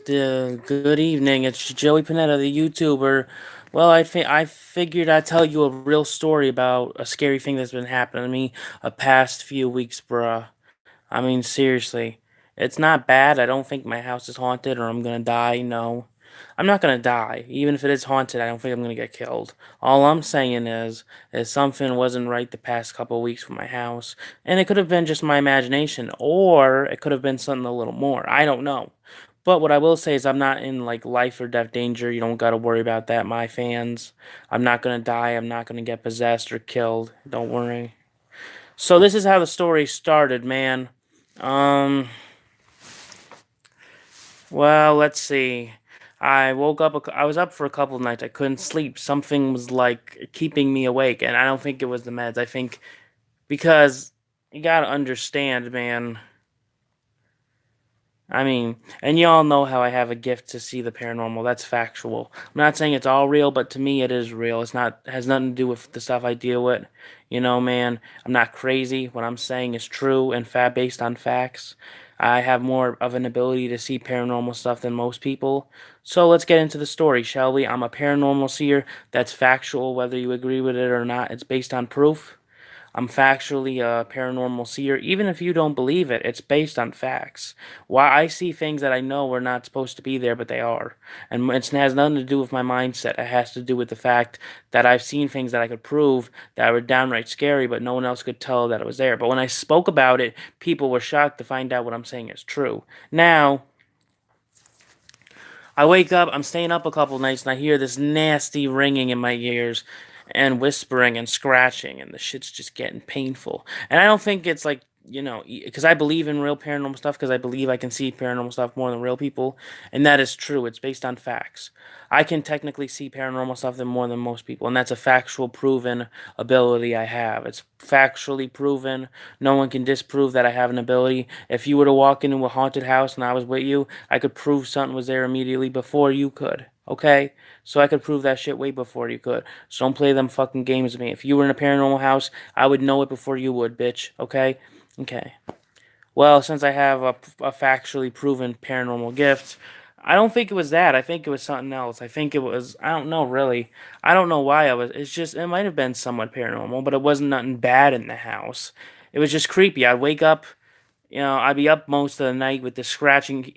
Good evening. It's Joey Panetta, the YouTuber. Well, I figured I'd tell you a real story about a scary thing that's been happening to me a past few weeks, bruh. I mean, seriously. It's not bad. I don't think my house is haunted or I'm gonna die. No. I'm not gonna die. Even if it is haunted, I don't think I'm gonna get killed. All I'm saying is something wasn't right the past couple of weeks with my house. And it could have been just my imagination, or it could have been something a little more. I don't know. But what I will say is I'm not in like life or death danger. You don't gotta worry about that, my fans. I'm not gonna die. I'm not gonna get possessed or killed. Don't worry. So this is how the story started, man. Um, well, let's see. I woke up. I was up for a couple of nights. I couldn't sleep. Something was like keeping me awake, and I don't think it was the meds. I think because you gotta understand, man. I mean, and y'all know how I have a gift to see the paranormal. That's factual. I'm not saying it's all real, but to me it is real. It's not has nothing to do with the stuff I deal with. You know, man, I'm not crazy. What I'm saying is true and based on facts. I have more of an ability to see paranormal stuff than most people. So let's get into the story, shall we? I'm a paranormal seer. That's factual, whether you agree with it or not. It's based on proof. I'm factually a paranormal seer. Even if you don't believe it, it's based on facts. Why I see things that I know are not supposed to be there, but they are. And it has nothing to do with my mindset. It has to do with the fact that I've seen things that I could prove that were downright scary, but no one else could tell that it was there. But when I spoke about it, people were shocked to find out what I'm saying is true. Now, I wake up, I'm staying up a couple nights, and I hear this nasty ringing in my ears and whispering and scratching, and the shit's just getting painful. And I don't think it's like, because I believe in real paranormal stuff, because I believe I can see paranormal stuff more than real people, and that is true. It's based on facts. I can technically see paranormal stuff more than most people, and that's a factual, proven ability I have. It's factually proven. No one can disprove that I have an ability. If you were to walk into a haunted house and I was with you, I could prove something was there immediately before you could. Okay? So I could prove that shit way before you could. So don't play them fucking games with me. If you were in a paranormal house, I would know it before you would, bitch. Okay? Okay. Well, since I have a factually proven paranormal gift, I don't think it was that. I think it was something else. I think it was, I don't know really. I don't know why it's just, it might have been somewhat paranormal, but it wasn't nothing bad in the house. It was just creepy. I'd wake up, I'd be up most of the night with this scratching,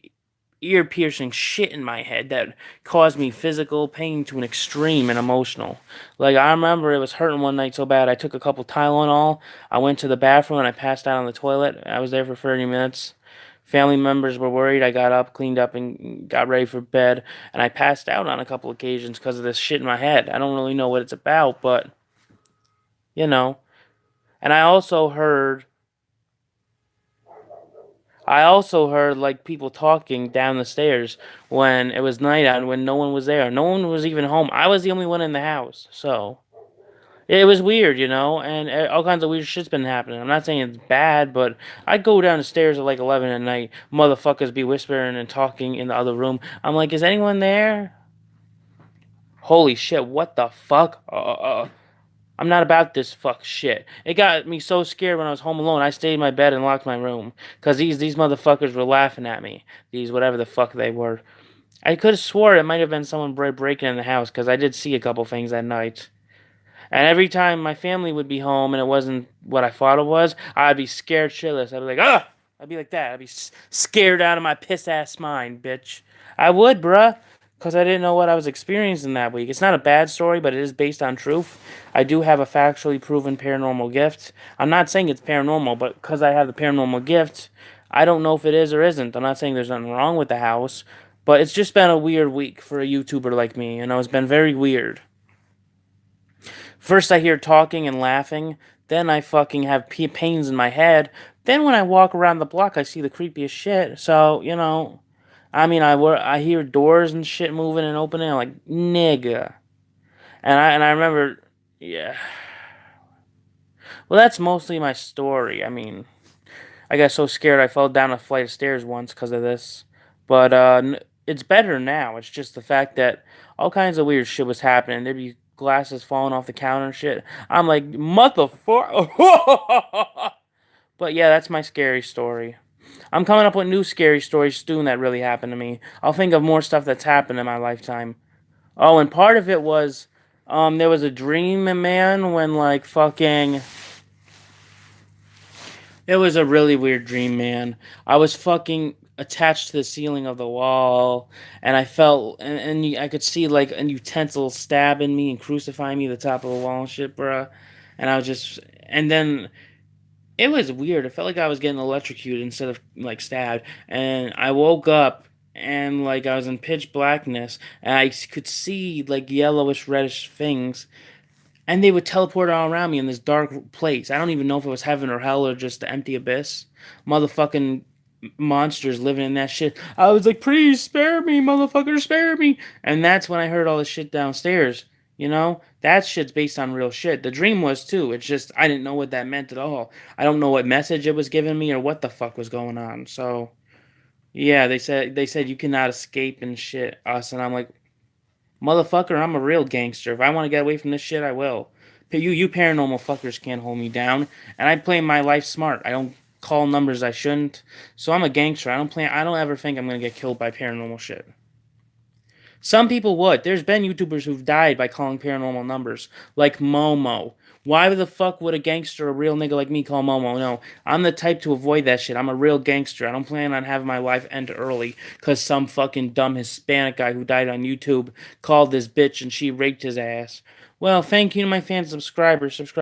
ear piercing shit in my head that caused me physical pain to an extreme and emotional. Like, I remember it was hurting one night so bad I took a couple Tylenol. I went to the bathroom and I passed out on the toilet. I was there for 30 minutes. Family members were worried. I got up, cleaned up, and got ready for bed. And I passed out on a couple occasions because of this shit in my head. I don't really know what it's about, but, you know. And I also heard like people talking down the stairs when it was night out and when no one was there. No one was even home. I was the only one in the house. So it was weird, and all kinds of weird shit's been happening. I'm not saying it's bad, but I'd go down the stairs at like 11 at night. Motherfuckers be whispering and talking in the other room. I'm like, is anyone there? Holy shit, what the fuck? I'm not about this fuck shit. It got me so scared when I was home alone. I stayed in my bed and locked my room because these motherfuckers were laughing at me. These whatever the fuck they were. I could have swore it might have been someone breaking in the house because I did see a couple things that night. And every time my family would be home and it wasn't what I thought it was, I'd be scared shitless. I'd be like, ah! I'd be like that. I'd be scared out of my piss ass mind, bitch. I would, bruh. Because I didn't know what I was experiencing that week. It's not a bad story, but it is based on truth. I do have a factually proven paranormal gift. I'm not saying it's paranormal, but because I have the paranormal gift, I don't know if it is or isn't. I'm not saying there's nothing wrong with the house, but it's just been a weird week for a YouTuber like me. It's been very weird. First, I hear talking and laughing. Then I fucking have pains in my head. Then when I walk around the block, I see the creepiest shit. So, I mean, I hear doors and shit moving and opening. I'm like, nigga. And I remember, yeah. Well, that's mostly my story. I mean, I got so scared I fell down a flight of stairs once because of this. But it's better now. It's just the fact that all kinds of weird shit was happening. There'd be glasses falling off the counter and shit. I'm like, motherfucker. But yeah, that's my scary story. I'm coming up with new scary stories soon that really happened to me. I'll think of more stuff that's happened in my lifetime. Oh, and part of it was, there was a dream, man, when like fucking. It was a really weird dream, man. I was fucking attached to the ceiling of the wall, and I felt, I could see like a utensil stabbing me and crucifying me at the top of the wall and shit, bruh. And I was just, and then it was weird. It felt like I was getting electrocuted instead of like stabbed. And I woke up and like I was in pitch blackness, and could see like yellowish reddish things, and they would teleport all around me in this dark place. I don't even know if it was heaven or hell or just the empty abyss. Motherfucking monsters living in that shit. I was like, please spare me, motherfucker, spare me. And that's when I heard all this shit downstairs. You know, that shit's based on real shit. The dream was too. It's just I didn't know what that meant at all. I don't know what message it was giving me or what the fuck was going on. So yeah, they said you cannot escape and shit us, and I'm like, motherfucker, I'm a real gangster. If I want to get away from this shit, I will. You paranormal fuckers can't hold me down. And I play my life smart. I don't call numbers I shouldn't. So I'm a gangster. I don't ever think I'm gonna get killed by paranormal shit. Some people would. There's been YouTubers who've died by calling paranormal numbers, like Momo. Why the fuck would a gangster, a real nigga like me, call Momo? No, I'm the type to avoid that shit. I'm a real gangster. I don't plan on having my life end early because some fucking dumb Hispanic guy who died on YouTube called this bitch and she raped his ass. Well, thank you to my fans and subscribers. Subscribe.